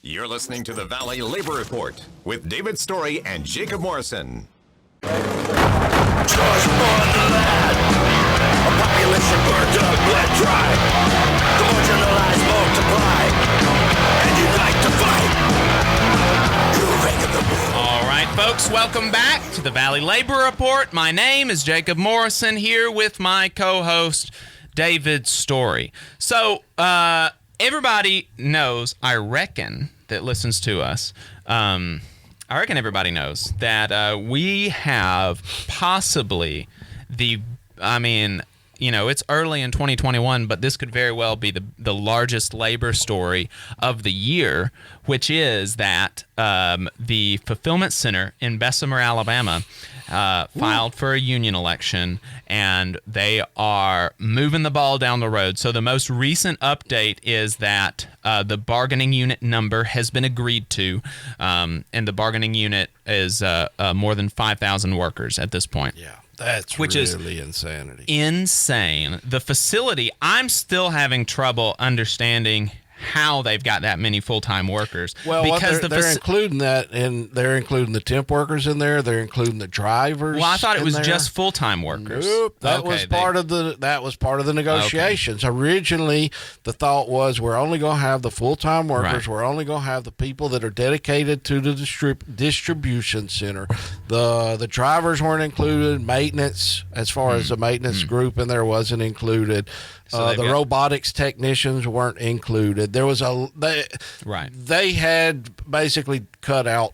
You're listening to the Valley Labor Report with David Story and Jacob Morrison. Charge for the land. A population burned up, bled dry. The marginalized multiply and unite to fight. All right, folks, welcome back to the Valley Labor Report. My name is Jacob Morrison, here with my co-host, David Story. So, everybody knows, I reckon, that listens to us, I reckon everybody knows that we have possibly it's early in 2021, but this could very well be the largest labor story of the year, which is that the Fulfillment Center in Bessemer, Alabama, filed for a union election, and they are moving the ball down the road. So the most recent update is that the bargaining unit number has been agreed to, and the bargaining unit is more than 5,000 workers at this point. Yeah. That's which really insanity. Insane. The facility, I'm still having trouble understanding how they've got that many full-time workers. Well, because they're including that, and they're including the temp workers in there. They're including the drivers. Well, I thought it was just full-time workers. Nope, that was part of the negotiations. Okay. Originally, the thought was we're only going to have the full-time workers. Right. We're only going to have the people that are dedicated to the distribution center. The drivers weren't included. Maintenance, as far as the maintenance group in there, wasn't included. So the robotics technicians weren't included. There was they had basically cut out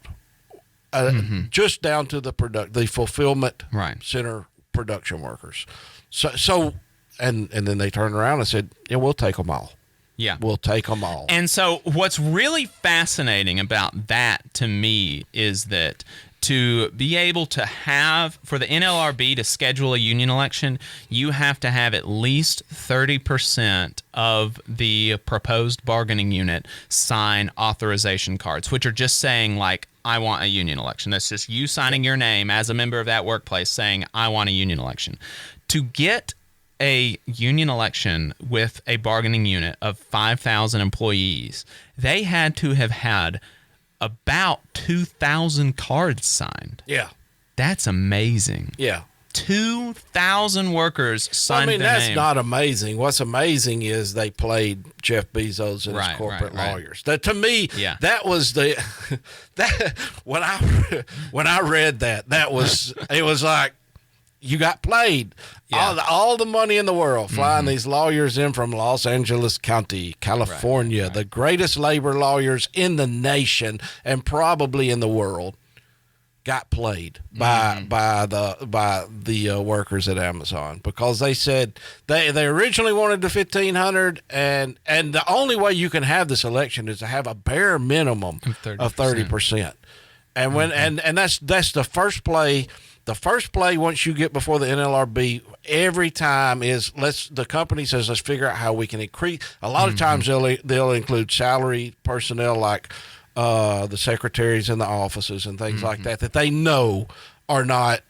just down to the fulfillment center production workers. So and then they turned around and said, "Yeah, we'll take them all." Yeah, we'll take them all. And so what's really fascinating about that to me is that to be able to have, for the NLRB to schedule a union election, you have to have at least 30% of the proposed bargaining unit sign authorization cards, which are just saying, like, I want a union election. That's just you signing your name as a member of that workplace saying, I want a union election. To get a union election with a bargaining unit of 5,000 employees, they had to have had about 2,000 cards signed. Yeah. That's amazing. Yeah. 2,000 workers signed their that's name. not amazing. What's amazing is they played Jeff Bezos and his corporate lawyers. That, to me, that was when I read that was it was like, you got played. Yeah. All the money in the world flying these lawyers in from Los Angeles County, California, the greatest labor lawyers in the nation and probably in the world, got played by the workers at Amazon, because they said they originally wanted the 1,500, and the only way you can have this election is to have a bare minimum of 30%. And when and that's the first play. The first play, once you get before the NLRB, every time is the company says, let's figure out how we can increase. A lot of times they'll include salary personnel, like the secretaries in the offices and things like that they know are not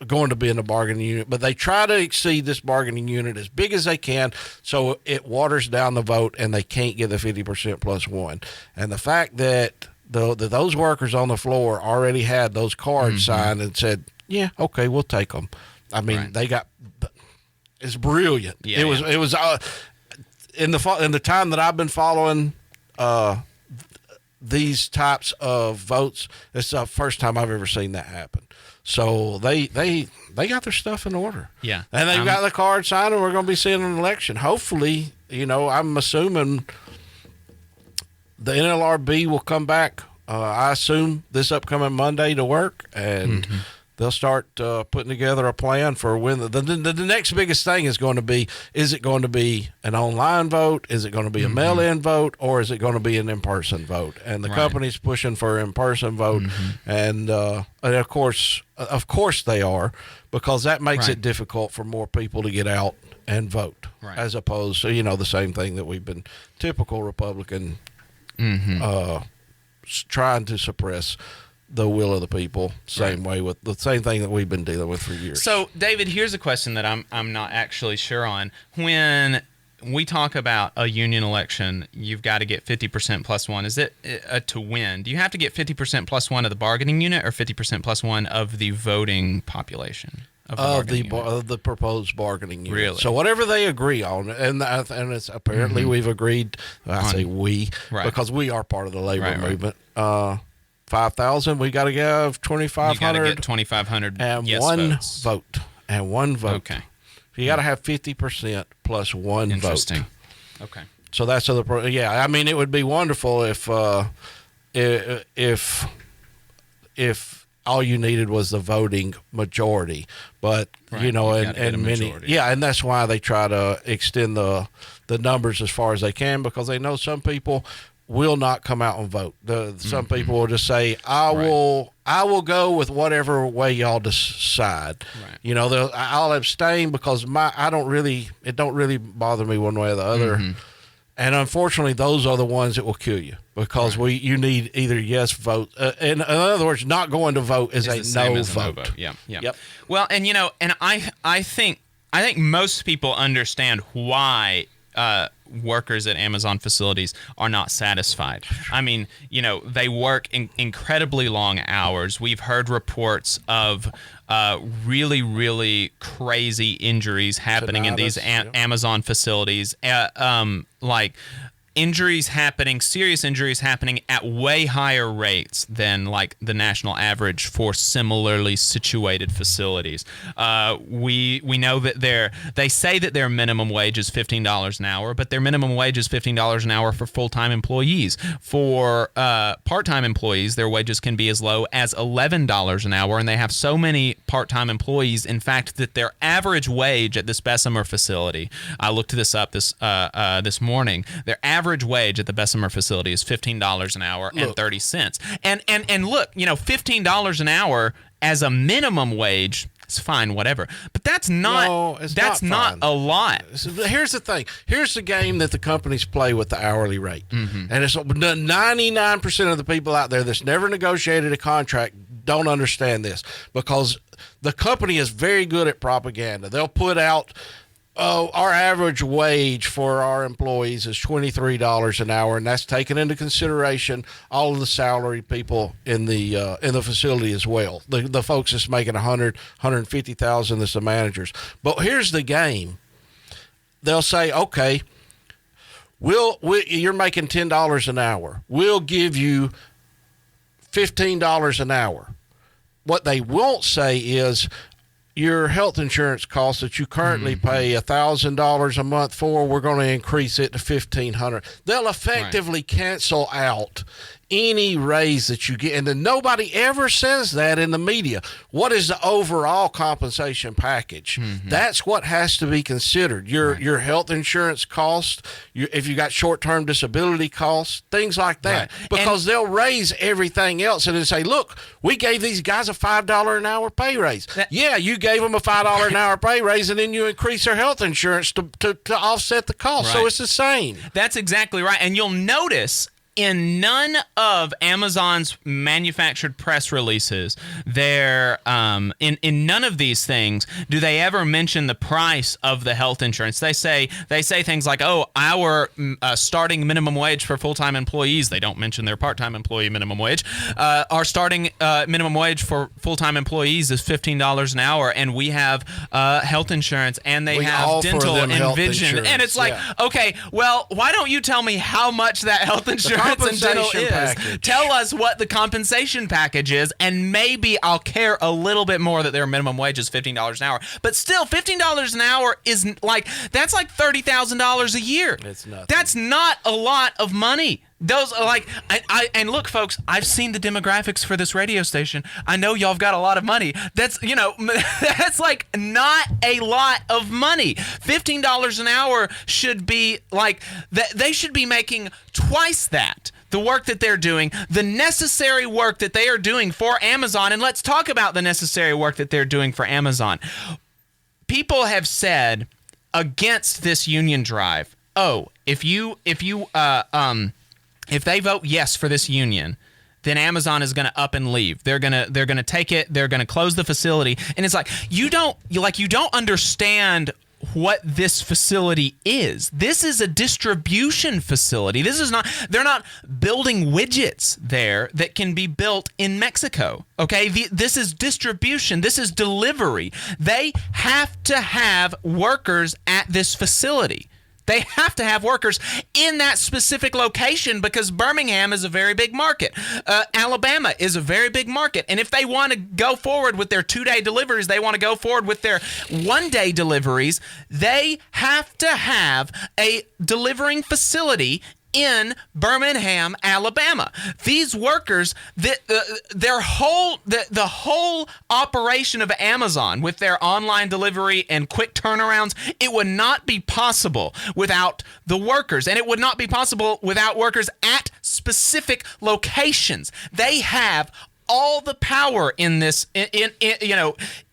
going to be in the bargaining unit, but they try to exceed this bargaining unit as big as they can, so it waters down the vote and they can't get the 50% plus one. And the fact that those workers on the floor already had those cards signed and said, yeah, okay, we'll take them. I mean, it's brilliant. Yeah, it was in the time that I've been following these types of votes, it's the first time I've ever seen that happen. So they got their stuff in order. Yeah. And they've got the card signed, and we're going to be seeing an election. Hopefully, I'm assuming the NLRB will come back, I assume, this upcoming Monday to work, and they'll start putting together a plan for when the next biggest thing is going to be, is it going to be an online vote? Is it going to be a mail-in vote? Or is it going to be an in-person vote? And the company's pushing for an in-person vote. And of course they are, because that makes it difficult for more people to get out and vote, as opposed to, the same thing that we've been typical Republican trying to suppress the will of the people, same way with the same thing that we've been dealing with for years. So, David, here's a question that I'm not actually sure on. When we talk about a union election, you've got to get 50% plus one. Is it to win? Do you have to get 50% plus one of the bargaining unit or 50% plus one of the voting population? Of the proposed bargaining unit. Really? So whatever they agree on, and it's apparently we've agreed. I say we because we are part of the labor movement. 5,000. We got to give 2,500. You got to get 2,500 and yes one votes. vote and one vote. Okay. You got to have 50% plus one vote. Interesting. Okay. So that's I mean, it would be wonderful if all you needed was the voting majority, but and many, and that's why they try to extend the numbers as far as they can, because they know some people will not come out and vote. Some people will just say, I will go with whatever way y'all decide. Right. I'll abstain because it don't really bother me one way or the other. Mm-hmm. And unfortunately, those are the ones that will kill you, because you need either yes vote. In other words, not going to vote is a no vote. Yeah. Yep. Well, and I think most people understand why workers at Amazon facilities are not satisfied. I mean, they work incredibly long hours. We've heard reports of really, really crazy injuries happening in these Amazon facilities. Like serious injuries happening at way higher rates than like the national average for similarly situated facilities. We know that they say that their minimum wage is $15 an hour, but their minimum wage is $15 an hour for full-time employees. For part-time employees, their wages can be as low as $11 an hour, and they have so many part-time employees, in fact, that their average wage at this Bessemer facility, I looked this up this morning, their average wage at the Bessemer facility is $15 an hour and 30 cents. And look, $15 an hour as a minimum wage, it's fine, whatever. But that's not not a lot. Here's the thing. Here's the game that the companies play with the hourly rate. Mm-hmm. And it's 99% of the people out there that's never negotiated a contract don't understand this, because the company is very good at propaganda. They'll put out, our average wage for our employees is $23 an hour, and that's taking into consideration all of the salaried people in the facility as well. The folks that's making $100,000, $150,000, that's the managers. But here's the game. They'll say, okay, you're making $10 an hour. We'll give you $15 an hour. What they won't say is, your health insurance costs that you currently pay $1,000 a month for, we're going to increase it to $1,500. They'll effectively cancel out any raise that you get, and then nobody ever says that in the media. What is the overall compensation package? Mm-hmm. That's what has to be considered. Your health insurance costs, if you got short-term disability costs, things like that. Right. Because they'll raise everything else and then say, look, we gave these guys a $5 an hour pay raise. You gave them a $5 an hour pay raise, and then you increase their health insurance to offset the cost. Right. So it's the same. That's exactly right. And you'll notice in none of Amazon's manufactured press releases, in none of these things do they ever mention the price of the health insurance. They say things like, our starting minimum wage for full-time employees. They don't mention their part-time employee minimum wage. Our starting minimum wage for full-time employees is $15 an hour, and we have health insurance, and we have dental and vision. Insurance. And it's like, okay, well, why don't you tell me how much that health insurance and dental is? Package. Tell us what the compensation package is, and maybe I'll care a little bit more that their minimum wage is $15 an hour. But still, $15 an hour is that's like $30,000 a year. It's nothing. That's not a lot of money. Those are like, and look, folks, I've seen the demographics for this radio station. I know y'all have got a lot of money. That's, that's like not a lot of money. $15 an hour should be like, they should be making twice that. The work that they're doing, the necessary work that they are doing for Amazon. And let's talk about the necessary work that they're doing for Amazon. People have said against this union drive, if they vote yes for this union, then Amazon is going to up and leave. They're going to take it. They're going to close the facility. And it's like, you don't understand what this facility is. This is a distribution facility. They're not building widgets there that can be built in Mexico. Okay, this is distribution. This is delivery. They have to have workers at this facility. They have to have workers in that specific location because Birmingham is a very big market. Alabama is a very big market. And if they want to go forward with their 2-day deliveries, they want to go forward with their 1-day deliveries, they have to have a delivering facility in Birmingham, Alabama. These workers, the whole operation of Amazon with their online delivery and quick turnarounds, it would not be possible without the workers, and it would not be possible without workers at specific locations. They have all the power in this,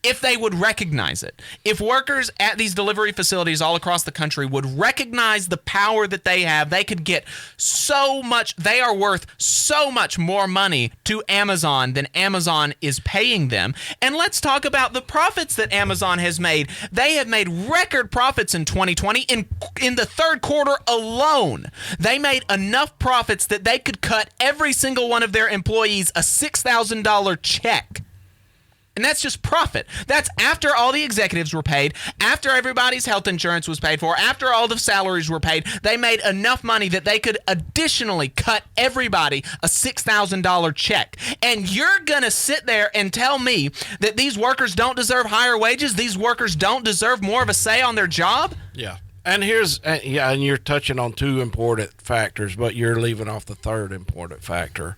if they would recognize it. If workers at these delivery facilities all across the country would recognize the power that they have, they could get so much, they are worth so much more money to Amazon than Amazon is paying them. And let's talk about the profits that Amazon has made. They have made record profits in 2020. In the third quarter alone, they made enough profits that they could cut every single one of their employees a $6,000 check. And that's just profit. That's after all the executives were paid, after everybody's health insurance was paid for, after all the salaries were paid. They made enough money that they could additionally cut everybody a $6,000 check. And you're going to sit there and tell me that these workers don't deserve higher wages? These workers don't deserve more of a say on their job? Yeah. And and you're touching on two important factors, but you're leaving off the third important factor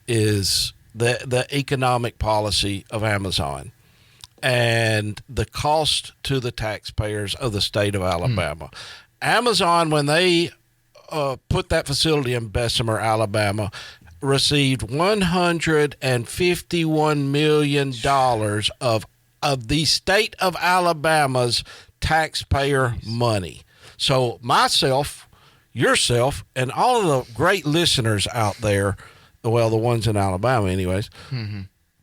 is the economic policy of Amazon and the cost to the taxpayers of the state of Alabama. Amazon, when they put that facility in Bessemer, Alabama, received $151 million of the state of Alabama's taxpayer money. So myself, yourself, and all of the great listeners out there, well, the ones in Alabama anyways,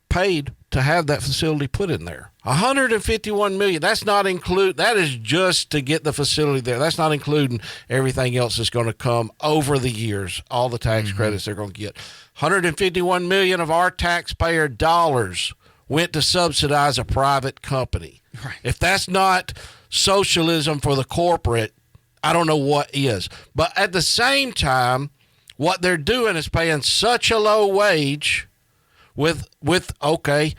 paid to have that facility put in there. $151 million. That is just to get the facility there. That's not including everything else that's going to come over the years, all the tax credits they're going to get. $151 million of our taxpayer dollars went to subsidize a private company. Right. If that's not socialism for the corporate, I don't know what is. But at the same time, what they're doing is paying such a low wage with okay,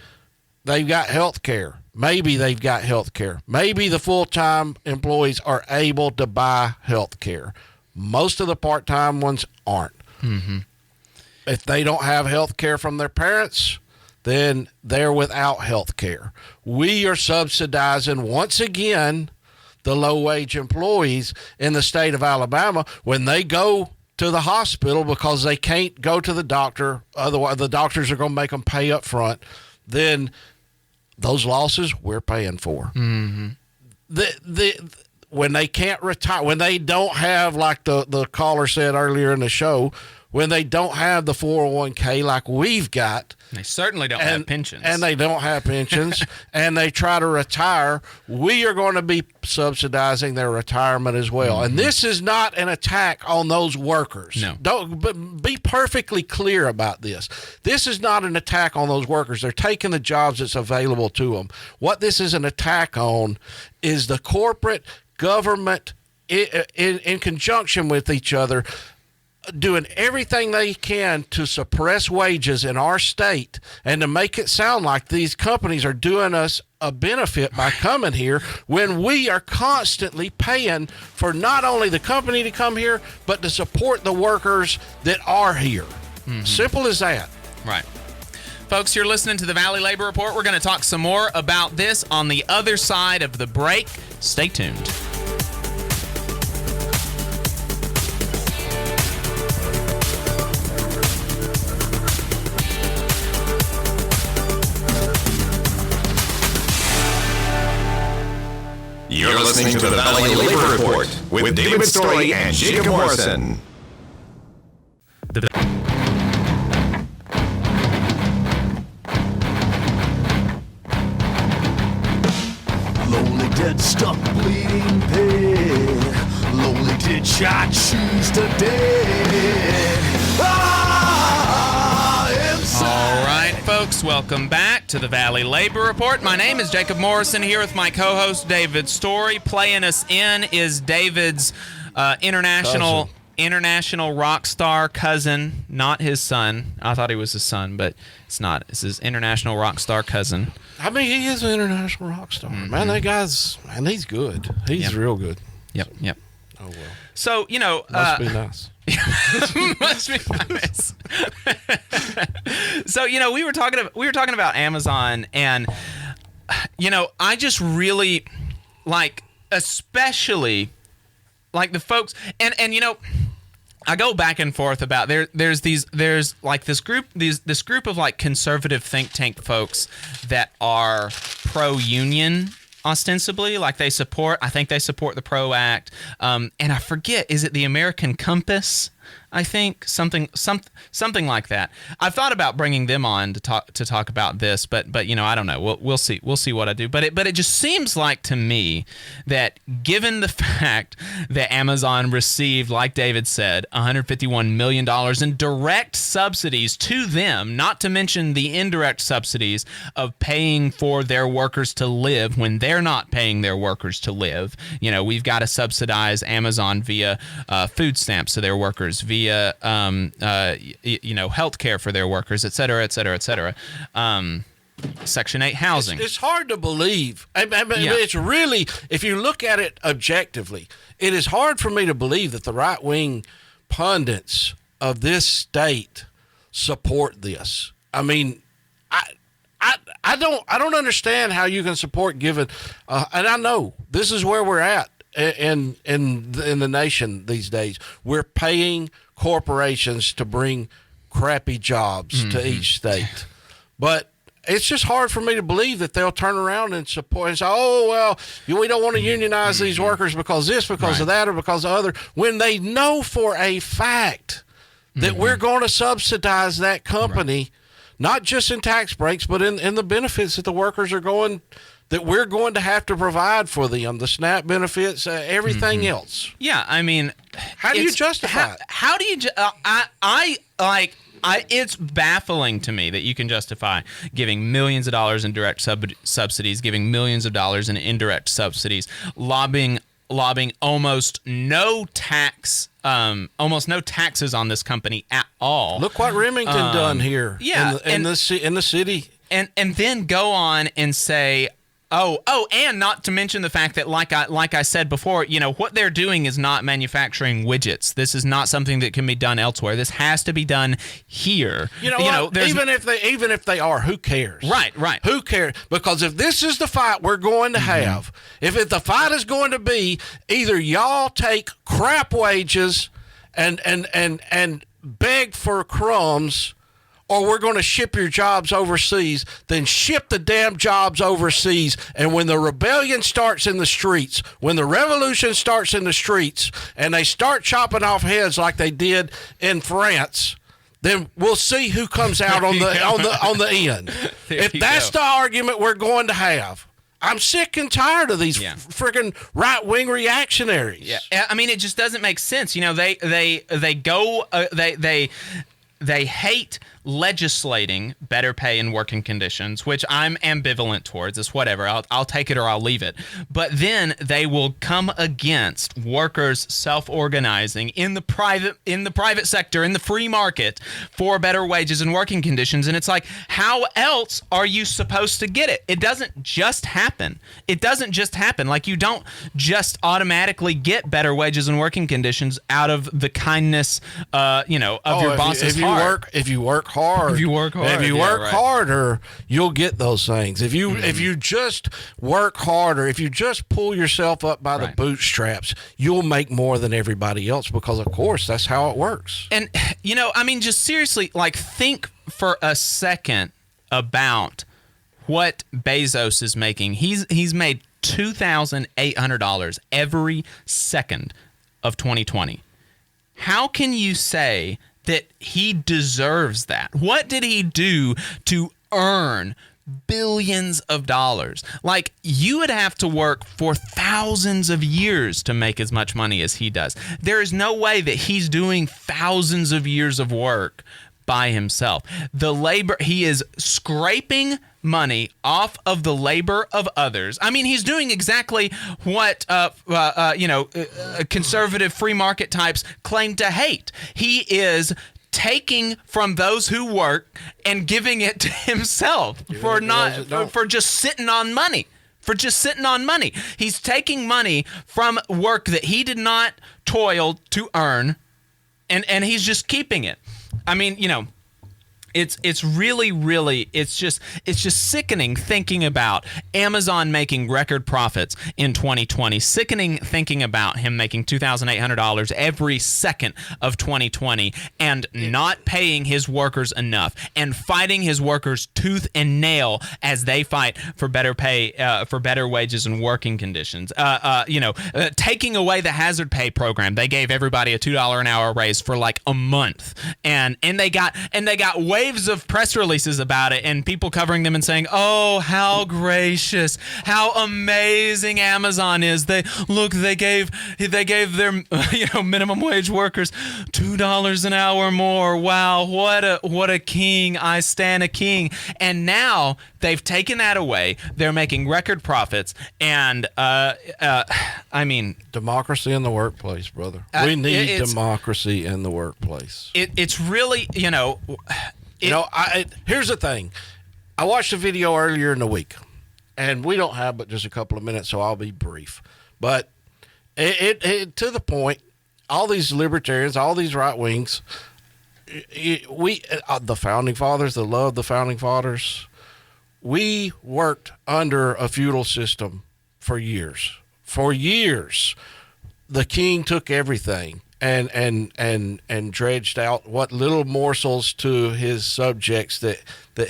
they've got health care. Maybe they've got health care. Maybe the full-time employees are able to buy health care. Most of the part-time ones aren't. If they don't have health care from their parents, then they're without health care. We are subsidizing, once again, the low-wage employees in the state of Alabama when they go to the hospital because they can't go to the doctor. Otherwise, the doctors are going to make them pay up front. Then those losses we're paying for. When they can't retire, when they don't have, like the caller said earlier in the show, when they don't have the 401k like we've got. They certainly don't have pensions. And they don't have pensions, and they try to retire, we are going to be subsidizing their retirement as well. And this is not an attack on those workers. No. But be perfectly clear about this. This is not an attack on those workers. They're taking the jobs that's available to them. What this is an attack on is the corporate government in conjunction with each other doing everything they can to suppress wages in our state and to make it sound like these companies are doing us a benefit by coming here when we are constantly paying for not only the company to come here, but to support the workers that are here. Simple as that. Right. Folks, you're listening to the Valley Labor Report. We're going to talk some more about this on the other side of the break. Stay tuned. You're listening to the Valley Labor Report with David Story and Jacob Morrison. Lonely, dead, stuck, bleeding. being paid. Lonely ditch I choose today. All right, folks, welcome back to the Valley Labor Report. My name is Jacob Morrison, here with my co-host David Story. Playing us in is David's international rock star cousin, not his son. I thought he was his son, but it's not. It's his international rock star cousin. I mean, he is an international rock star. Mm-hmm. Man, that guy's, man, he's good. He's real good. Yep. Oh, well. So, you know. Must be nice. Must be nice. So, you know, we were talking about Amazon, and, you know, I just really like, especially like the folks, and you know, I go back and forth about there's like this group of like conservative think tank folks that are pro-union ostensibly, like I think they support the PRO Act, and I forget, is it the American Compass? I think something like that. I've thought about bringing them on to talk about this, but you know, I don't know. We'll see what I do. But it just seems like to me that given the fact that Amazon received, like David said, $151 million in direct subsidies to them, not to mention the indirect subsidies of paying for their workers to live when they're not paying their workers to live. You know, we've got to subsidize Amazon via food stamps to their workers, via you know, health care for their workers, et cetera, et cetera, et cetera. Section 8 housing. It's hard to believe. I mean, it's really, if you look at it objectively, it is hard for me to believe that the right-wing pundits of this state support this. I mean, I don't understand how you can support giving, and I know this is where we're at in the nation these days. We're paying corporations to bring crappy jobs to each state, but it's just hard for me to believe that they'll turn around and support and say, oh, well, we don't want to unionize these workers because of that, or because of other, when they know for a fact that we're going to subsidize that company, not just in tax breaks, but in the benefits that the workers are that we're going to have to provide for them, the SNAP benefits, everything else. Yeah, I mean, how do you justify it? How do you? It's baffling to me that you can justify giving millions of dollars in direct subsidies, giving millions of dollars in indirect subsidies, lobbying almost no taxes on this company at all. Look what Remington done here. Yeah, in the city, and then go on and say, Oh, and not to mention the fact that, like I said before, you know, what they're doing is not manufacturing widgets. This is not something that can be done elsewhere. This has to be done here. You know even if they are, who cares? Right. Who cares? Because if this is the fight we're going to have, if the fight is going to be either y'all take crap wages and beg for crumbs, or we're going to ship your jobs overseas, then ship the damn jobs overseas. And when the rebellion starts in the streets, when the revolution starts in the streets, and they start chopping off heads like they did in France, then we'll see who comes out on the end. If that's the argument we're going to have. I'm sick and tired of these freaking right-wing reactionaries. Yeah, I mean, it just doesn't make sense. You know, they hate legislating better pay and working conditions, which I'm ambivalent towards. It's whatever. I'll take it or I'll leave it. But then they will come against workers self-organizing in the private sector, in the free market, for better wages and working conditions. And it's like, how else are you supposed to get it? It doesn't just happen. Like, you don't just automatically get better wages and working conditions out of the kindness, of your boss's heart. If you work harder, you'll get those things. If you just work harder, if you just pull yourself up by the bootstraps, you'll make more than everybody else, because of course that's how it works. And I mean, just seriously, like, think for a second about what Bezos is making. He's made $2,800 every second of 2020. How can you say that he deserves that? What did he do to earn billions of dollars. Like, you would have to work for thousands of years to make as much money as he does. There is no way that he's doing thousands of years of work by himself. He is scraping money off of the labor of others. I mean, he's doing exactly what conservative free market types claim to hate. He is taking from those who work and giving it to himself for just sitting on money. He's taking money from work that he did not toil to earn, and he's just keeping it. I mean, it's really it's just sickening thinking about Amazon making record profits in 2020. Sickening thinking about him making $2,800 every second of 2020 and not paying his workers enough and fighting his workers tooth and nail as they fight for better pay, for better wages and working conditions. Taking away the hazard pay program. They gave everybody a $2 an hour raise for like a month, and they got waves of press releases about it and people covering them and saying, "Oh, how gracious, how amazing Amazon is. They gave their minimum wage workers $2 an hour more. Wow, what a king. I stand a king." And now they've taken that away. They're making record profits, and I mean, democracy in the workplace, brother. We need democracy in the workplace. It's really, here's the thing. I watched a video earlier in the week, and we don't have but just a couple of minutes, so I'll be brief. But it to the point, all these libertarians, all these right wings, the founding fathers, the love of the founding fathers, we worked under a feudal system for years. For years, the king took everything and dredged out what little morsels to his subjects that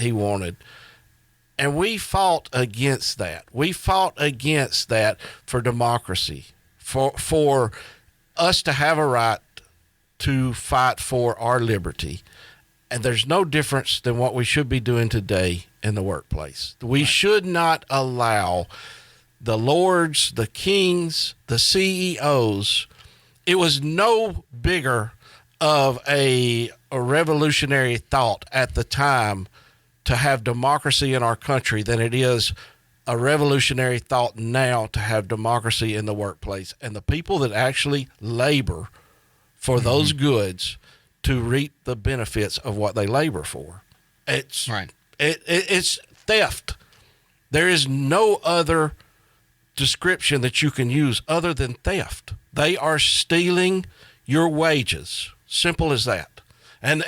he wanted. And we fought against that. We fought against that for democracy, for us to have a right to fight for our liberty. And there's no difference than what we should be doing today in the workplace. We should not allow the lords, the kings, the CEOs. It was no bigger of a revolutionary thought at the time to have democracy in our country than it is a revolutionary thought now to have democracy in the workplace. And the people that actually labor for those goods to reap the benefits of what they labor for. It's it's theft. There is no other description that you can use other than theft. They are stealing your wages. Simple as that. And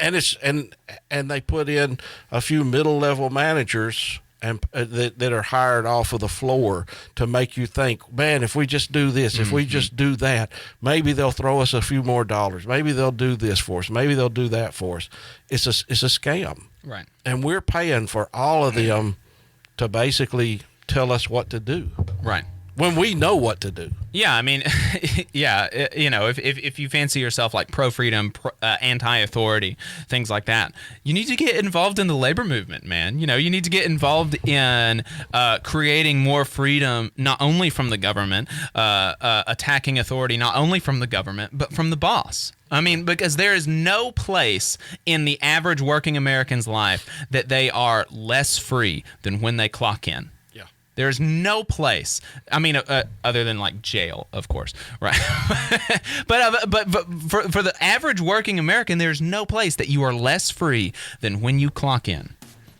they put in a few middle-level managers and that are hired off of the floor to make you think, man, if we just do this, if we just do that, maybe they'll throw us a few more dollars. Maybe they'll do this for us. Maybe they'll do that for us. It's a scam. Right. And we're paying for all of them to basically tell us what to do. Right. When we know what to do. Yeah, I mean, if you fancy yourself like pro-freedom, anti-authority, things like that, you need to get involved in the labor movement, man. You need to get involved in creating more freedom, not only from the government, attacking authority, not only from the government, but from the boss. I mean, because there is no place in the average working American's life that they are less free than when they clock in. There's no place. I mean, other than like jail, of course, right? but for the average working American, there's no place that you are less free than when you clock in.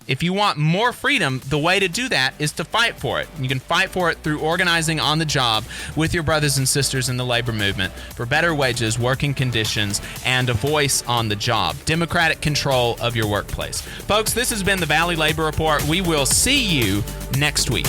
If you want more freedom, the way to do that is to fight for it. You can fight for it through organizing on the job with your brothers and sisters in the labor movement for better wages, working conditions, and a voice on the job. Democratic control of your workplace. Folks, this has been the Valley Labor Report. We will see you next week.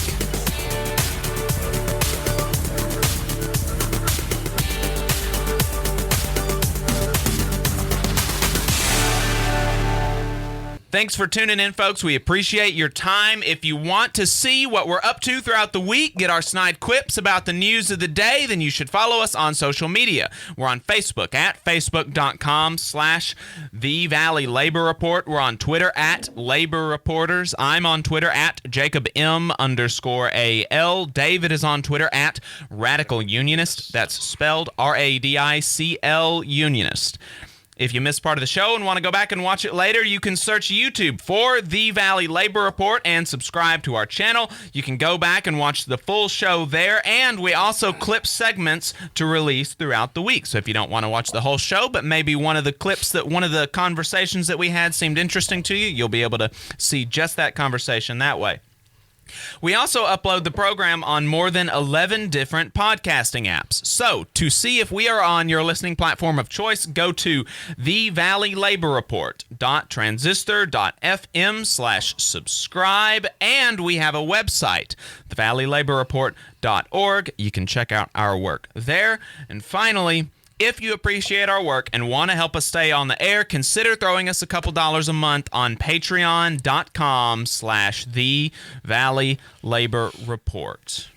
Thanks for tuning in, folks. We appreciate your time. If you want to see what we're up to throughout the week, get our snide quips about the news of the day, then you should follow us on social media. We're on Facebook at facebook.com/The Valley Labor Report. We're on Twitter at Labor Reporters. I'm on Twitter at JacobM_AL. David is on Twitter at Radical Unionist. That's spelled RADICL Unionist. If you missed part of the show and want to go back and watch it later, you can search YouTube for The Valley Labor Report and subscribe to our channel. You can go back and watch the full show there, and we also clip segments to release throughout the week. So if you don't want to watch the whole show, but maybe one of the clips that one of the conversations that we had seemed interesting to you, you'll be able to see just that conversation that way. We also upload the program on more than 11 different podcasting apps. So, to see if we are on your listening platform of choice, go to thevalleylaborreport.transistor.fm/subscribe, and we have a website, thevalleylaborreport.org. You can check out our work there. And finally, if you appreciate our work and want to help us stay on the air, consider throwing us a couple dollars a month on patreon.com/The Valley Labor Report.